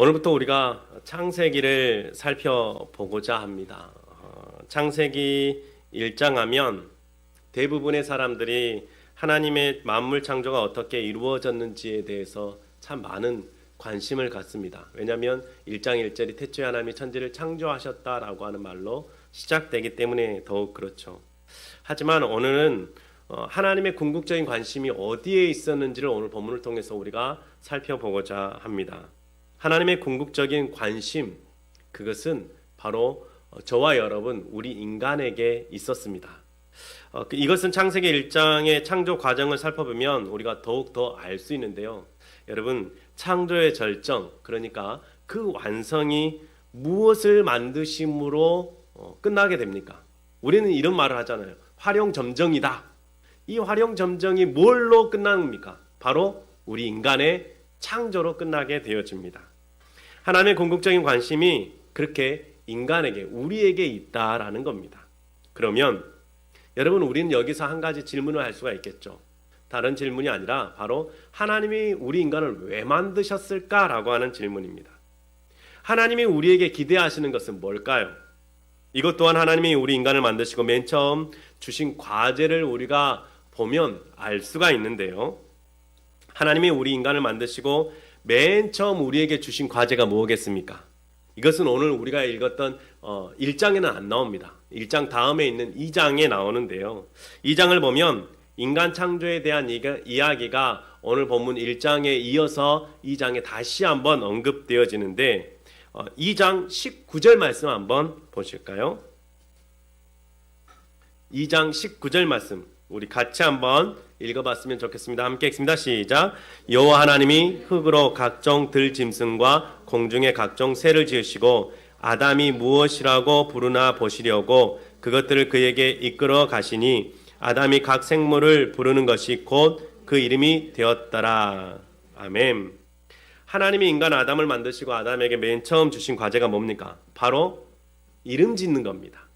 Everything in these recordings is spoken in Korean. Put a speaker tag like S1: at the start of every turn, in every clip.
S1: 오늘부터 우리가 창세기를 살펴보고자 합니다. 창세기 1장 하면 대부분의 사람들이 하나님의 만물 창조가 어떻게 이루어졌는지에 대해서 참 많은 관심을 갖습니다. 왜냐하면 1장 1절이 태초에 하나님이 천지를 창조하셨다라고 하는 말로 시작되기 때문에 더욱 그렇죠. 하지만 오늘은 하나님의 궁극적인 관심이 어디에 있었는지를 오늘 본문을 통해서 우리가 살펴보고자 합니다. 하나님의 궁극적인 관심, 그것은 바로 저와 여러분, 우리 인간에게 있었습니다. 이것은 창세기 1장의 창조 과정을 살펴보면 우리가 더욱더 알 수 있는데요. 여러분, 창조의 절정, 그러니까 그 완성이 무엇을 만드심으로 끝나게 됩니까? 우리는 이런 말을 하잖아요. 활용점정이다. 이 활용점정이 뭘로 끝납니까? 바로 우리 인간의 창조로 끝나게 되어집니다. 하나님의 궁극적인 관심이 그렇게 인간에게, 우리에게 있다라는 겁니다. 그러면 여러분, 우리는 여기서 한 가지 질문을 할 수가 있겠죠. 다른 질문이 아니라 바로 하나님이 우리 인간을 왜 만드셨을까라고 하는 질문입니다. 하나님이 우리에게 기대하시는 것은 뭘까요? 이것 또한 하나님이 우리 인간을 만드시고 맨 처음 주신 과제를 우리가 보면 알 수가 있는데요. 하나님이 우리 인간을 만드시고 맨 처음 우리에게 주신 과제가 뭐겠습니까? 이것은 오늘 우리가 읽었던 1장에는 안 나옵니다. 1장 다음에 있는 2장에 나오는데요. 2장을 보면 인간 창조에 대한 이야기가 오늘 본문 1장에 이어서 2장에 다시 한번 언급되어지는데 2장 19절 말씀 한번 보실까요? 2장 19절 말씀 우리 같이 한번 읽어봤으면 좋겠습니다. 함께 읽습니다. 시작. 여호와 하나님이 흙으로 각종 들짐승과 공중의 각종 새를 지으시고 아담이 무엇이라고 부르나 보시려고 그것들을 그에게 이끌어 가시니 아담이 각 생물을 부르는 것이 곧 그 이름이 되었더라. 아멘. 하나님이 인간 아담을 만드시고 아담에게 맨 처음 주신 과제가 뭡니까? 바로 이름 짓는 겁니다.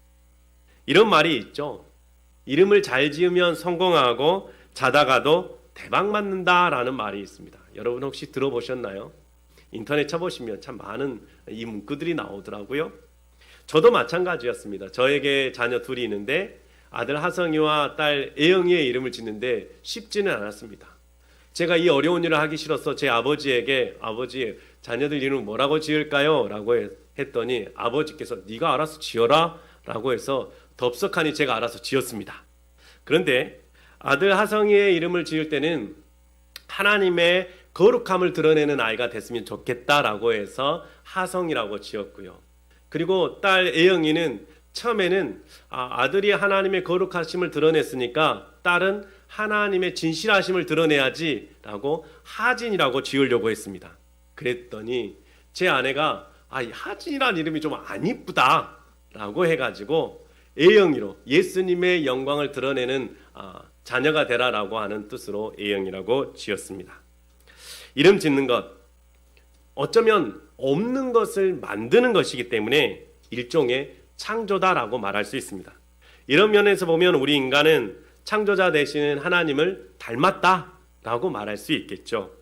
S1: 이런 말이 있죠. 이름을 잘 지으면 성공하고 자다가도 대박 맞는다라는 말이 있습니다. 여러분 혹시 들어보셨나요? 인터넷 쳐보시면 참 많은 이 문구들이 나오더라고요. 저도 마찬가지였습니다. 저에게 자녀 둘이 있는데 아들 하성이와 딸 애영이의 이름을 짓는데 쉽지는 않았습니다. 제가 이 어려운 일을 하기 싫어서 제 아버지에게 아버지 자녀들 이름 뭐라고 지을까요? 라고 했더니 아버지께서 네가 알아서 지어라 라고 해서 덥석하니 제가 알아서 지었습니다. 그런데 아들 하성이의 이름을 지을 때는 하나님의 거룩함을 드러내는 아이가 됐으면 좋겠다라고 해서 하성이라고 지었고요. 그리고 딸 애영이는 처음에는 아들이 하나님의 거룩하심을 드러냈으니까 딸은 하나님의 진실하심을 드러내야지 라고 하진이라고 지으려고 했습니다. 그랬더니 제 아내가 하진이라는 이름이 좀 안 이쁘다 라고 해가지고 애영이로 예수님의 영광을 드러내는 자녀가 되라라고 하는 뜻으로 애영이라고 지었습니다. 이름 짓는 것, 어쩌면 없는 것을 만드는 것이기 때문에 일종의 창조다라고 말할 수 있습니다. 이런 면에서 보면 우리 인간은 창조자 되시는 하나님을 닮았다라고 말할 수 있겠죠.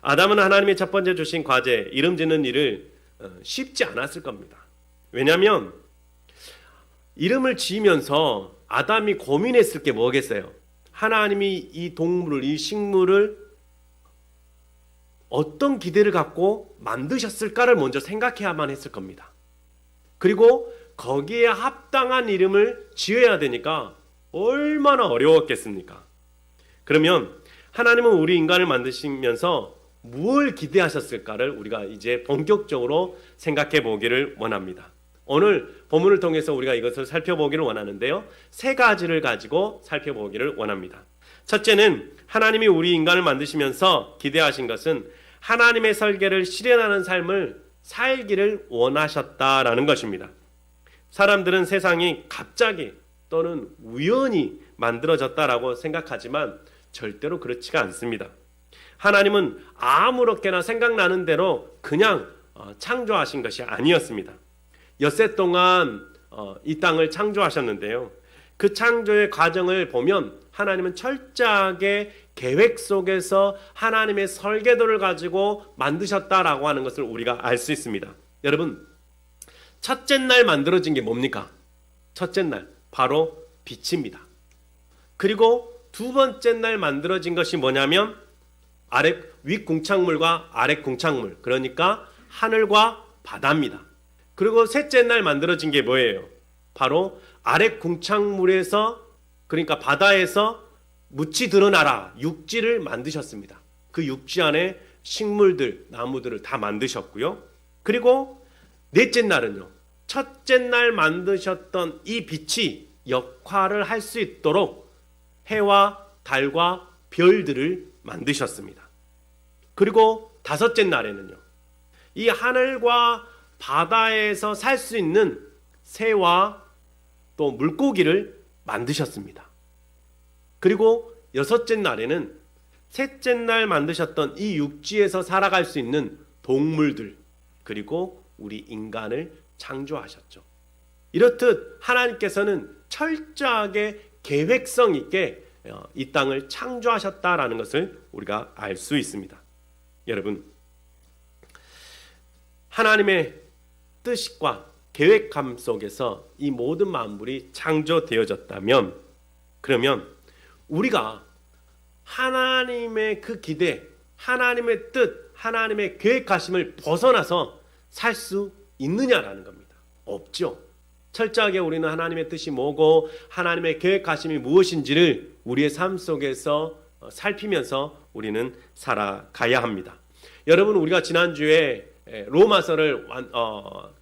S1: 아담은 하나님의 첫 번째 주신 과제, 이름 짓는 일을 쉽지 않았을 겁니다. 왜냐하면 이름을 지으면서 아담이 고민했을 게 뭐겠어요? 하나님이 이 동물을, 이 식물을 어떤 기대를 갖고 만드셨을까를 먼저 생각해야만 했을 겁니다. 그리고 거기에 합당한 이름을 지어야 되니까 얼마나 어려웠겠습니까? 그러면 하나님은 우리 인간을 만드시면서 무엇을 기대하셨을까를 우리가 이제 본격적으로 생각해 보기를 원합니다. 오늘 본문을 통해서 우리가 이것을 살펴보기를 원하는데요. 세 가지를 가지고 살펴보기를 원합니다. 첫째는 하나님이 우리 인간을 만드시면서 기대하신 것은 하나님의 설계를 실현하는 삶을 살기를 원하셨다라는 것입니다. 사람들은 세상이 갑자기 또는 우연히 만들어졌다라고 생각하지만 절대로 그렇지가 않습니다. 하나님은 아무렇게나 생각나는 대로 그냥 창조하신 것이 아니었습니다. 엿새 동안 이 땅을 창조하셨는데요. 그 창조의 과정을 보면 하나님은 철저하게 계획 속에서 하나님의 설계도를 가지고 만드셨다라고 하는 것을 우리가 알 수 있습니다. 여러분, 첫째 날 만들어진 게 뭡니까? 첫째 날 바로 빛입니다. 그리고 두 번째 날 만들어진 것이 뭐냐면 윗 궁창물과 아랫 궁창물, 그러니까 하늘과 바다입니다. 그리고 셋째 날 만들어진 게 뭐예요? 바로 아랫 궁창물에서, 그러니까 바다에서 묻이 드러나라 육지를 만드셨습니다. 그 육지 안에 식물들, 나무들을 다 만드셨고요. 그리고 넷째 날은요, 첫째 날 만드셨던 이 빛이 역할을 할 수 있도록 해와 달과 별들을 만드셨습니다. 그리고 다섯째 날에는요, 이 하늘과 바다에서 살 수 있는 새와 또 물고기를 만드셨습니다. 그리고 여섯째 날에는 셋째 날 만드셨던 이 육지에서 살아갈 수 있는 동물들, 그리고 우리 인간을 창조하셨죠. 이렇듯 하나님께서는 철저하게 계획성 있게 이 땅을 창조하셨다라는 것을 우리가 알 수 있습니다. 여러분, 하나님의 뜻과 계획감 속에서 이 모든 만물이 창조되어졌다면, 그러면 우리가 하나님의 그 기대, 하나님의 뜻, 하나님의 계획하심을 벗어나서 살 수 있느냐라는 겁니다. 없죠. 철저하게 우리는 하나님의 뜻이 뭐고 하나님의 계획하심이 무엇인지를 우리의 삶 속에서 살피면서 우리는 살아가야 합니다. 여러분, 우리가 지난주에 로마서를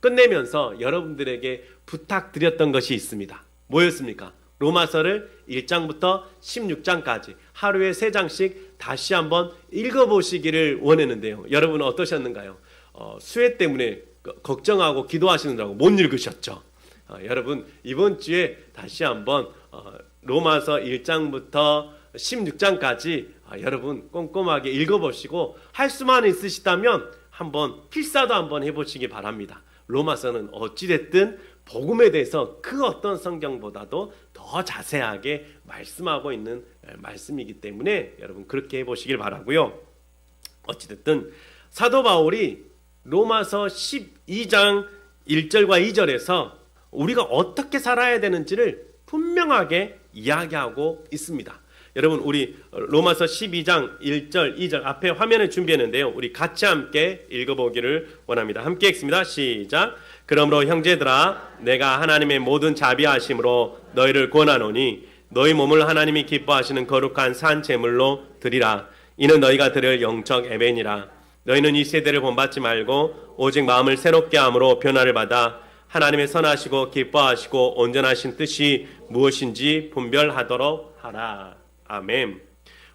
S1: 끝내면서 여러분들에게 부탁드렸던 것이 있습니다. 뭐였습니까? 로마서를 1장부터 16장까지 하루에 3장씩 다시 한번 읽어보시기를 원했는데요. 여러분은 어떠셨는가요? 수혜 때문에 걱정하고 기도하시느라고 못 읽으셨죠? 여러분, 이번 주에 다시 한번 로마서 1장부터 16장까지 여러분 꼼꼼하게 읽어보시고 할 수만 있으시다면 한번 필사도 한번 해보시기 바랍니다. 로마서는 어찌됐든 복음에 대해서 그 어떤 성경보다도 더 자세하게 말씀하고 있는 말씀이기 때문에 여러분 그렇게 해보시길 바라고요. 어찌됐든 사도 바울이 로마서 12장 1절과 2절에서 우리가 어떻게 살아야 되는지를 분명하게 이야기하고 있습니다. 여러분, 우리 로마서 12장 1절 2절 앞에 화면에 준비했는데요, 우리 같이 함께 읽어보기를 원합니다. 함께 읽습니다. 시작. 그러므로 형제들아, 내가 하나님의 모든 자비하심으로 너희를 권하노니 너희 몸을 하나님이 기뻐하시는 거룩한 산 제물로 드리라. 이는 너희가 드릴 영적 예배니라. 너희는 이 세대를 본받지 말고 오직 마음을 새롭게 함으로 변화를 받아 하나님의 선하시고 기뻐하시고 온전하신 뜻이 무엇인지 분별하도록 하라. 아멘.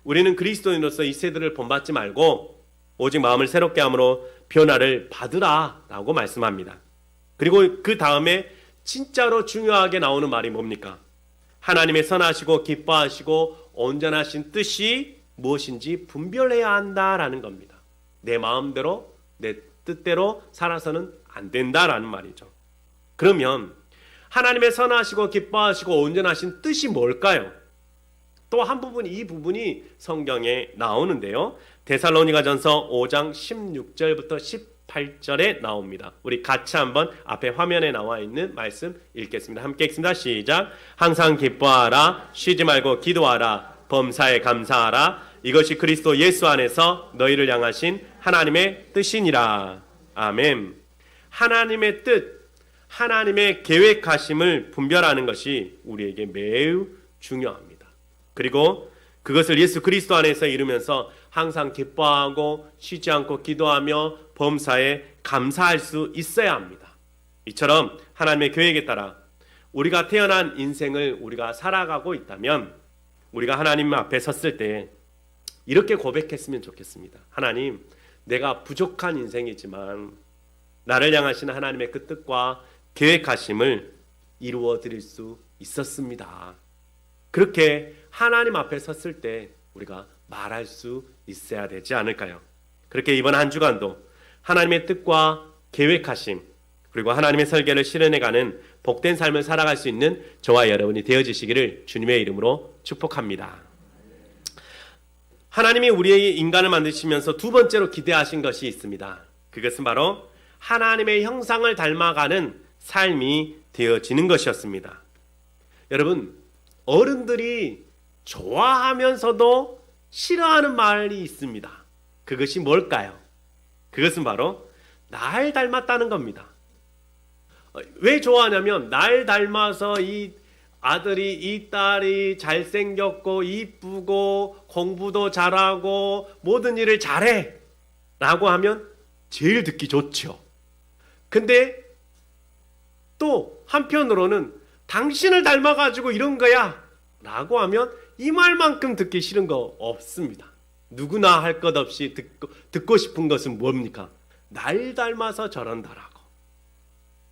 S1: 우리는 그리스도인으로서 이 세대를 본받지 말고 오직 마음을 새롭게 함으로 변화를 받으라 라고 말씀합니다. 그리고 그 다음에 진짜로 중요하게 나오는 말이 뭡니까? 하나님의 선하시고 기뻐하시고 온전하신 뜻이 무엇인지 분별해야 한다라는 겁니다. 내 마음대로 내 뜻대로 살아서는 안 된다라는 말이죠. 그러면 하나님의 선하시고 기뻐하시고 온전하신 뜻이 뭘까요? 또 한 부분, 이 부분이 성경에 나오는데요, 데살로니가전서 5장 16절부터 18절에 나옵니다. 우리 같이 한번 앞에 화면에 나와 있는 말씀 읽겠습니다. 함께 읽습니다. 시작. 항상 기뻐하라. 쉬지 말고 기도하라. 범사에 감사하라. 이것이 그리스도 예수 안에서 너희를 향하신 하나님의 뜻이니라. 아멘. 하나님의 뜻, 하나님의 계획하심을 분별하는 것이 우리에게 매우 중요합니다. 그리고 그것을 예수 그리스도 안에서 이루면서 항상 기뻐하고 쉬지 않고 기도하며 범사에 감사할 수 있어야 합니다. 이처럼 하나님의 계획에 따라 우리가 태어난 인생을 우리가 살아가고 있다면 우리가 하나님 앞에 섰을 때 이렇게 고백했으면 좋겠습니다. 하나님, 내가 부족한 인생이지만 나를 향하신 하나님의 그 뜻과 계획하심을 이루어 드릴 수 있었습니다. 그렇게 하나님 앞에 섰을 때 우리가 말할 수 있어야 되지 않을까요? 그렇게 이번 한 주간도 하나님의 뜻과 계획하심, 그리고 하나님의 설계를 실현해가는 복된 삶을 살아갈 수 있는 저와 여러분이 되어지시기를 주님의 이름으로 축복합니다. 하나님이 우리의 인간을 만드시면서 두 번째로 기대하신 것이 있습니다. 그것은 바로 하나님의 형상을 닮아가는 삶이 되어지는 것이었습니다. 여러분, 어른들이 좋아하면서도 싫어하는 말이 있습니다. 그것이 뭘까요? 그것은 바로 날 닮았다는 겁니다. 왜 좋아하냐면 날 닮아서 이 아들이 이 딸이 잘생겼고 이쁘고 공부도 잘하고 모든 일을 잘해 라고 하면 제일 듣기 좋죠. 근데 또 한편으로는 당신을 닮아가지고 이런 거야 라고 하면 이 말만큼 듣기 싫은 거 없습니다. 누구나 할 것 없이 듣고 싶은 것은 뭡니까? 날 닮아서 저런다라고.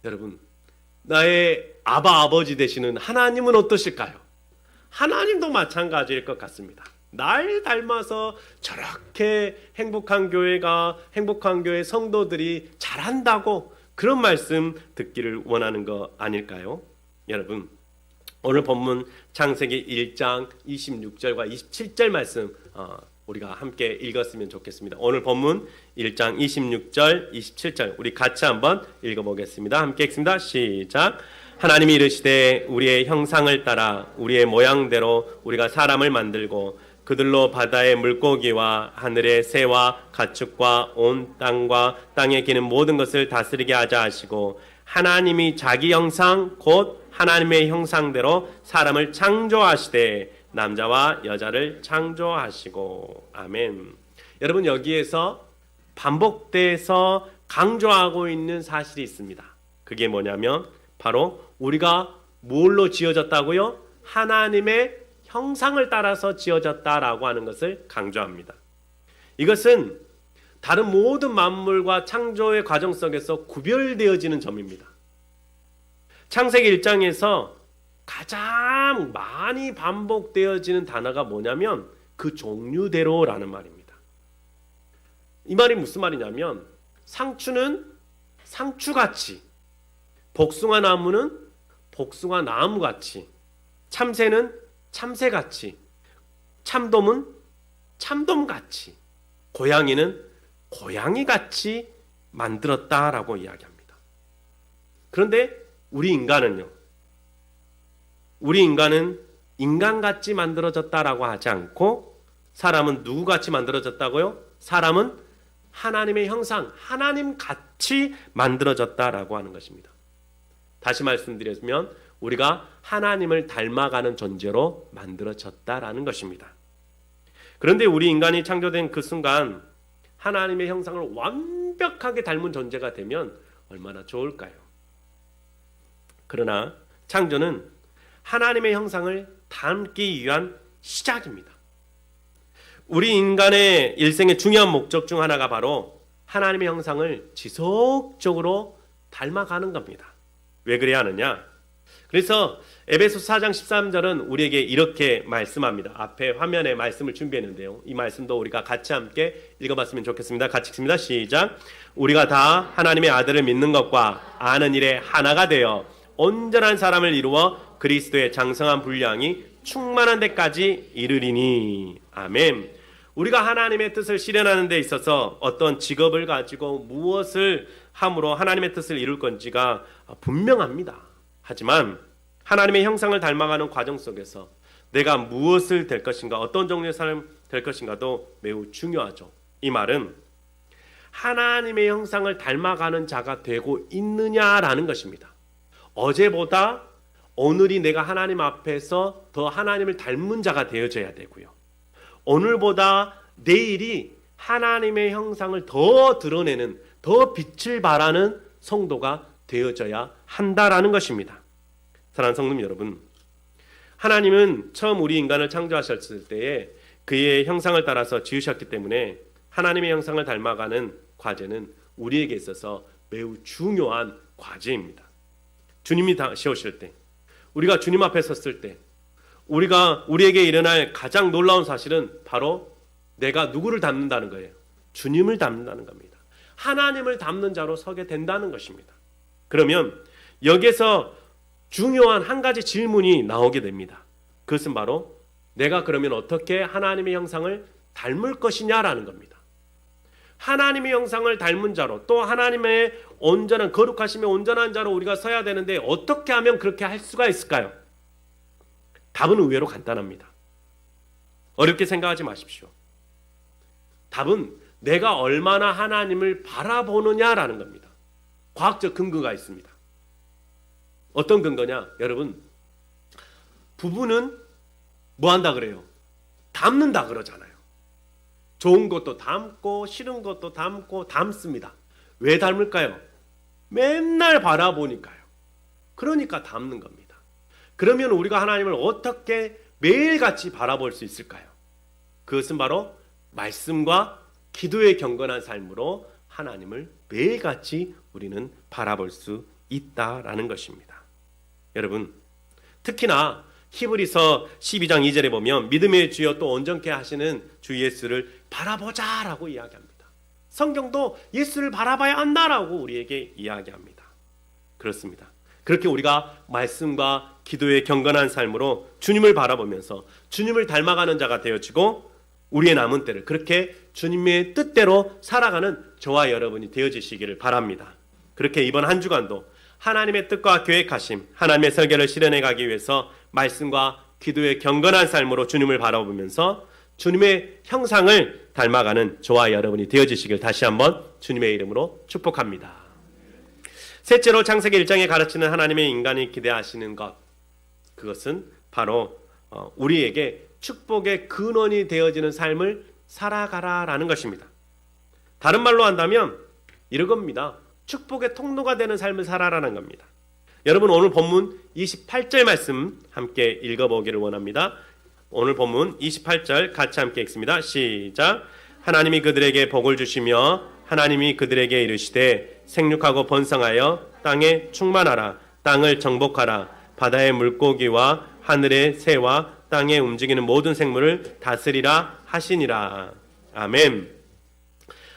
S1: 여러분, 나의 아버지 되시는 하나님은 어떠실까요? 하나님도 마찬가지일 것 같습니다. 날 닮아서 저렇게 행복한 교회 성도들이 잘한다고 그런 말씀 듣기를 원하는 거 아닐까요? 여러분, 오늘 본문 창세기 1장 26절과 27절 말씀 우리가 함께 읽었으면 좋겠습니다. 오늘 본문 1장 26절, 27절 우리 같이 한번 읽어보겠습니다. 함께 읽습니다. 시작. 하나님이 이르시되 우리의 형상을 따라 우리의 모양대로 우리가 사람을 만들고 그들로 바다의 물고기와 하늘의 새와 가축과 온 땅과 땅에 기는 모든 것을 다스리게 하자 하시고 하나님이 자기 형상 곧 하나님의 형상대로 사람을 창조하시되 남자와 여자를 창조하시고. 아멘. 여러분, 여기에서 반복돼서 강조하고 있는 사실이 있습니다. 그게 뭐냐면 바로 우리가 뭘로 지어졌다고요? 하나님의 형상을 따라서 지어졌다라고 하는 것을 강조합니다. 이것은 다른 모든 만물과 창조의 과정 속에서 구별되어지는 점입니다. 창세기 1장에서 가장 많이 반복되어지는 단어가 뭐냐면 그 종류대로라는 말입니다. 이 말이 무슨 말이냐면 상추는 상추같이, 복숭아 나무는 복숭아 나무같이, 참새는 참새같이, 참돔은 참돔같이, 고양이는 고양이같이 만들었다라고 이야기합니다. 그런데 우리 인간은 인간같이 만들어졌다라고 하지 않고 사람은 누구같이 만들어졌다고요? 사람은 하나님의 형상, 하나님같이 만들어졌다라고 하는 것입니다. 다시 말씀드리면 우리가 하나님을 닮아가는 존재로 만들어졌다라는 것입니다. 그런데 우리 인간이 창조된 그 순간 하나님의 형상을 완벽하게 닮은 존재가 되면 얼마나 좋을까요? 그러나 창조는 하나님의 형상을 닮기 위한 시작입니다. 우리 인간의 일생의 중요한 목적 중 하나가 바로 하나님의 형상을 지속적으로 닮아가는 겁니다. 왜 그래야 하느냐? 그래서 에베소서 4장 13절은 우리에게 이렇게 말씀합니다. 앞에 화면에 말씀을 준비했는데요. 이 말씀도 우리가 같이 함께 읽어봤으면 좋겠습니다. 같이 읽습니다. 시작. 우리가 다 하나님의 아들을 믿는 것과 아는 일에 하나가 되어 온전한 사람을 이루어 그리스도의 장성한 분량이 충만한 데까지 이르리니. 아멘. 우리가 하나님의 뜻을 실현하는 데 있어서 어떤 직업을 가지고 무엇을 함으로 하나님의 뜻을 이룰 건지가 분명합니다. 하지만 하나님의 형상을 닮아가는 과정 속에서 내가 무엇을 될 것인가, 어떤 종류의 사람 될 것인가도 매우 중요하죠. 이 말은 하나님의 형상을 닮아가는 자가 되고 있느냐라는 것입니다. 어제보다 오늘이 내가 하나님 앞에서 더 하나님을 닮은 자가 되어져야 되고요. 오늘보다 내일이 하나님의 형상을 더 드러내는, 더 빛을 발하는 성도가 되어져야 한다라는 것입니다. 사랑하는 성도 여러분, 하나님은 처음 우리 인간을 창조하셨을 때에 그의 형상을 따라서 지으셨기 때문에 하나님의 형상을 닮아가는 과제는 우리에게 있어서 매우 중요한 과제입니다. 주님이 다시 오실 때, 우리가 주님 앞에 섰을 때 우리에게 일어날 가장 놀라운 사실은 바로 내가 누구를 닮는다는 거예요. 주님을 닮는다는 겁니다. 하나님을 닮는 자로 서게 된다는 것입니다. 그러면 여기에서 중요한 한 가지 질문이 나오게 됩니다. 그것은 바로 내가 그러면 어떻게 하나님의 형상을 닮을 것이냐라는 겁니다. 하나님의 형상을 닮은 자로, 또 하나님의 온전한 거룩하심의 온전한 자로 우리가 서야 되는데 어떻게 하면 그렇게 할 수가 있을까요? 답은 의외로 간단합니다. 어렵게 생각하지 마십시오. 답은 내가 얼마나 하나님을 바라보느냐라는 겁니다. 과학적 근거가 있습니다. 어떤 근거냐? 여러분, 부부는 뭐 한다 그래요? 닮는다 그러잖아요. 좋은 것도 닮고 싫은 것도 닮습니다. 왜 닮을까요? 맨날 바라보니까요. 그러니까 닮는 겁니다. 그러면 우리가 하나님을 어떻게 매일같이 바라볼 수 있을까요? 그것은 바로 말씀과 기도의 경건한 삶으로 하나님을 매일같이 우리는 바라볼 수 있다라는 것입니다. 여러분, 특히나 히브리서 12장 2절에 보면 믿음의 주여 또 온전케 하시는 주 예수를 바라보자라고 이야기합니다. 성경도 예수를 바라봐야 한다라고 우리에게 이야기합니다. 그렇습니다. 그렇게 우리가 말씀과 기도의 경건한 삶으로 주님을 바라보면서 주님을 닮아가는 자가 되어지고 우리의 남은 때를 그렇게 주님의 뜻대로 살아가는 저와 여러분이 되어지시기를 바랍니다. 그렇게 이번 한 주간도 하나님의 뜻과 계획하심, 하나님의 설계를 실현해 가기 위해서 말씀과 기도의 경건한 삶으로 주님을 바라보면서 주님의 형상을 닮아가는 저와 여러분이 되어지시길 다시 한번 주님의 이름으로 축복합니다. 셋째로 창세기 1장에 가르치는 하나님의 인간이 기대하시는 것, 그것은 바로 우리에게 축복의 근원이 되어지는 삶을 살아가라라는 것입니다. 다른 말로 한다면 이런 겁니다. 축복의 통로가 되는 삶을 살아라는 겁니다. 여러분, 오늘 본문 28절 말씀 함께 읽어보기를 원합니다. 오늘 본문 28절 같이 함께 읽습니다. 시작. 하나님이 그들에게 복을 주시며 하나님이 그들에게 이르시되 생육하고 번성하여 땅에 충만하라. 땅을 정복하라. 바다의 물고기와 하늘의 새와 땅에 움직이는 모든 생물을 다스리라 하시니라. 아멘.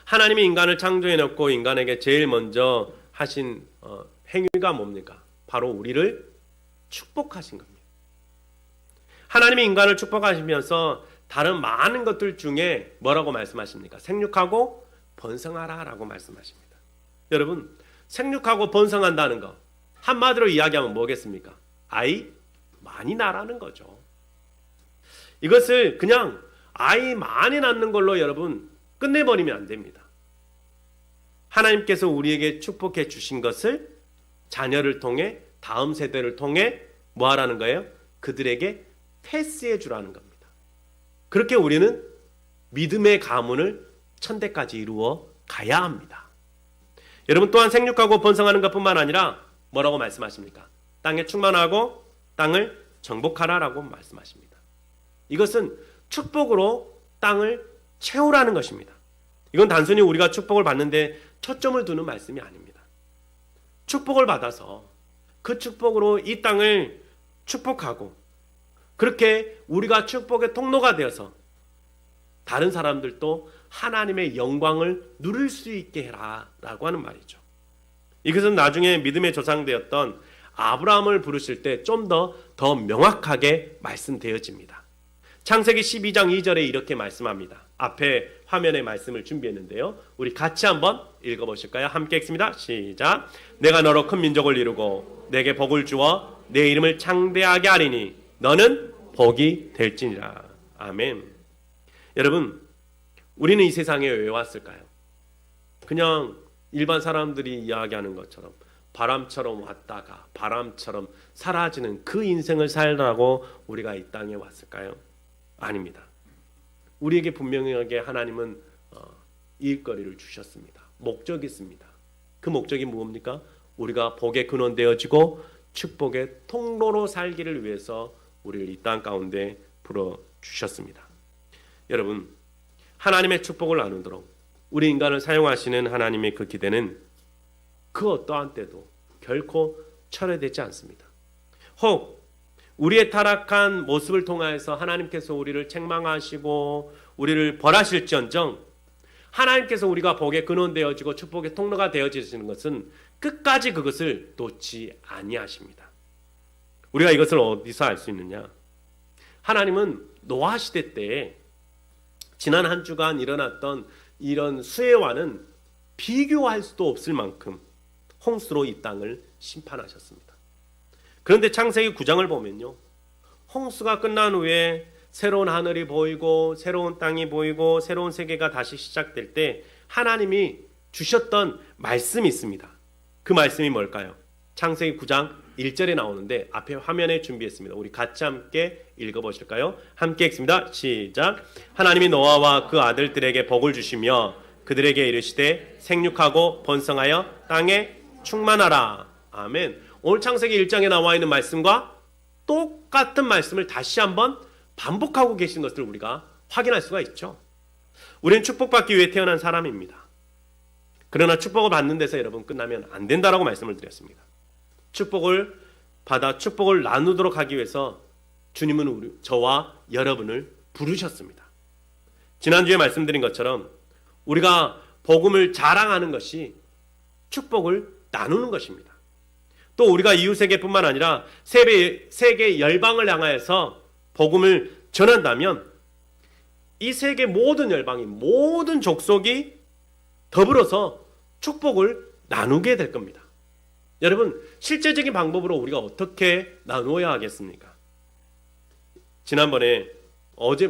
S1: 하나님이 인간을 창조해놓고 인간에게 제일 먼저 하신 행위가 뭡니까? 바로 우리를 축복하신 겁니다. 하나님이 인간을 축복하시면서 다른 많은 것들 중에 뭐라고 말씀하십니까? 생육하고 번성하라 라고 말씀하십니다. 여러분, 생육하고 번성한다는 거 한마디로 이야기하면 뭐겠습니까? 아이 많이 낳으라는 거죠. 이것을 그냥 아이 많이 낳는 걸로 여러분 끝내버리면 안 됩니다. 하나님께서 우리에게 축복해 주신 것을 자녀를 통해 다음 세대를 통해 뭐 하라는 거예요? 그들에게 패스해 주라는 겁니다. 그렇게 우리는 믿음의 가문을 천대까지 이루어 가야 합니다. 여러분, 또한 생육하고 번성하는 것뿐만 아니라 뭐라고 말씀하십니까? 땅에 충만하고 땅을 정복하라라고 말씀하십니다. 이것은 축복으로 땅을 채우라는 것입니다. 이건 단순히 우리가 축복을 받는데 초점을 두는 말씀이 아닙니다. 축복을 받아서 그 축복으로 이 땅을 축복하고 그렇게 우리가 축복의 통로가 되어서 다른 사람들도 하나님의 영광을 누릴 수 있게 해라 라고 하는 말이죠. 이것은 나중에 믿음의 조상되었던 아브라함을 부르실 때 좀 더 명확하게 말씀되어집니다. 창세기 12장 2절에 이렇게 말씀합니다. 앞에 화면에 말씀을 준비했는데요. 우리 같이 한번 읽어보실까요? 함께 읽습니다. 시작. 내가 너로 큰 민족을 이루고 내게 복을 주어 내 이름을 창대하게 하리니 너는 복이 될지니라. 아멘. 여러분, 우리는 이 세상에 왜 왔을까요? 그냥 일반 사람들이 이야기하는 것처럼 바람처럼 왔다가 바람처럼 사라지는 그 인생을 살라고 우리가 이 땅에 왔을까요? 아닙니다. 우리에게 분명하게 하나님은 일거리를 주셨습니다. 목적이 있습니다. 그 목적이 무엇입니까? 우리가 복의 근원 되어지고 축복의 통로로 살기를 위해서 우리를 이 땅 가운데 불어주셨습니다. 여러분, 하나님의 축복을 나누도록 우리 인간을 사용하시는 하나님의 그 기대는 그 어떠한 때도 결코 철회되지 않습니다. 혹 우리의 타락한 모습을 통하여서 하나님께서 우리를 책망하시고 우리를 벌하실지언정 하나님께서 우리가 복의 근원 되어지고 축복의 통로가 되어지시는 것은 끝까지 그것을 놓지 아니하십니다. 우리가 이것을 어디서 알 수 있느냐? 하나님은 노아 시대 때 지난 한 주간 일어났던 이런 수해와는 비교할 수도 없을 만큼 홍수로 이 땅을 심판하셨습니다. 그런데 창세기 9장을 보면요, 홍수가 끝난 후에 새로운 하늘이 보이고 새로운 땅이 보이고 새로운 세계가 다시 시작될 때 하나님이 주셨던 말씀이 있습니다. 그 말씀이 뭘까요? 창세기 9장 1절에 나오는데 앞에 화면에 준비했습니다. 우리 같이 함께 읽어보실까요? 함께 읽습니다. 시작. 하나님이 노아와 그 아들들에게 복을 주시며 그들에게 이르시되 생육하고 번성하여 땅에 충만하라. 아멘. 오늘 창세기 1장에 나와 있는 말씀과 똑같은 말씀을 다시 한번 반복하고 계신 것을 우리가 확인할 수가 있죠. 우리는 축복받기 위해 태어난 사람입니다. 그러나 축복을 받는 데서 여러분 끝나면 안 된다라고 말씀을 드렸습니다. 축복을 받아 축복을 나누도록 하기 위해서 주님은 저와 여러분을 부르셨습니다. 지난주에 말씀드린 것처럼 우리가 복음을 자랑하는 것이 축복을 나누는 것입니다. 또 우리가 이웃에게뿐만 아니라 세계 열방을 향하여서 복음을 전한다면 이 세계 모든 열방이, 모든 족속이 더불어서 축복을 나누게 될 겁니다. 여러분, 실제적인 방법으로 우리가 어떻게 나누어야 하겠습니까? 지난번에 어제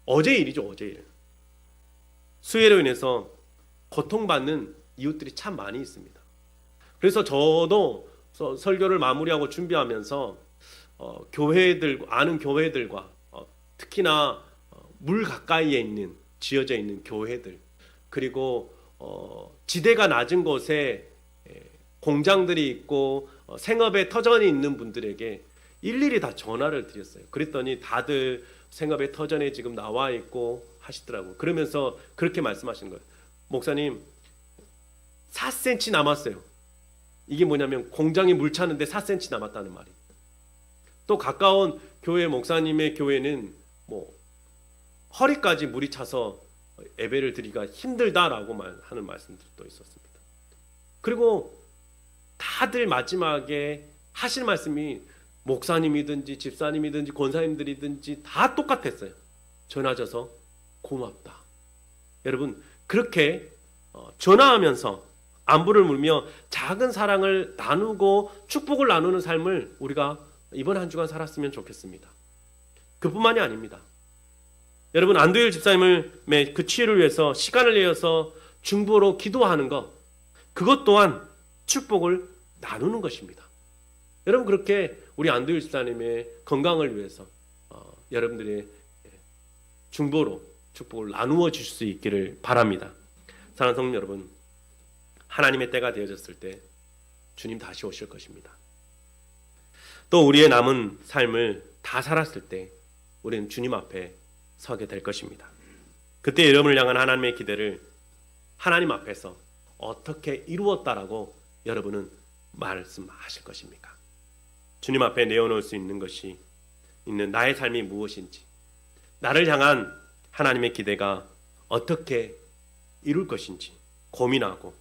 S1: 일이죠, 어제 일. 수해로 인해서 고통받는 이웃들이 참 많이 있습니다. 그래서 저도 설교를 마무리하고 준비하면서 아는 교회들과 특히나 물 가까이에 있는 지어져 있는 교회들, 그리고 지대가 낮은 곳에 공장들이 있고 생업에 터전이 있는 분들에게 일일이 다 전화를 드렸어요. 그랬더니 다들 생업에 터전에 지금 나와 있고 하시더라고요. 그러면서 그렇게 말씀하시는 거예요. 목사님, 4cm 남았어요. 이게 뭐냐면 공장이 물 차는데 4cm 남았다는 말이에요. 또 가까운 교회 목사님의 교회는 허리까지 물이 차서 예배를 드리기가 힘들다라고 하는 말씀들도 있었습니다. 그리고 다들 마지막에 하실 말씀이 목사님이든지 집사님이든지 권사님들이든지 다 똑같았어요. 전화줘서 고맙다. 여러분, 그렇게 전화하면서 안부를 물며 작은 사랑을 나누고 축복을 나누는 삶을 우리가 이번 한 주간 살았으면 좋겠습니다. 그뿐만이 아닙니다. 여러분, 안도일 집사님의 그 치유를 위해서 시간을 내어서 중보로 기도하는 것, 그것 또한 축복을 나누는 것입니다. 여러분, 그렇게 우리 안도일 집사님의 건강을 위해서 여러분들의 중보로 축복을 나누어 주실 수 있기를 바랍니다. 사랑하는 성도 여러분, 하나님의 때가 되어졌을 때 주님 다시 오실 것입니다. 또 우리의 남은 삶을 다 살았을 때 우리는 주님 앞에 서게 될 것입니다. 그때 여러분을 향한 하나님의 기대를 하나님 앞에서 어떻게 이루었다라고 여러분은 말씀하실 것입니까? 주님 앞에 내어놓을 수 있는 것이 있는 나의 삶이 무엇인지, 나를 향한 하나님의 기대가 어떻게 이룰 것인지 고민하고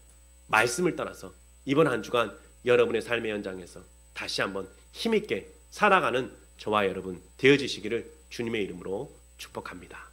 S1: 말씀을 따라서 이번 한 주간 여러분의 삶의 현장에서 다시 한번 힘있게 살아가는 저와 여러분 되어지시기를 주님의 이름으로 축복합니다.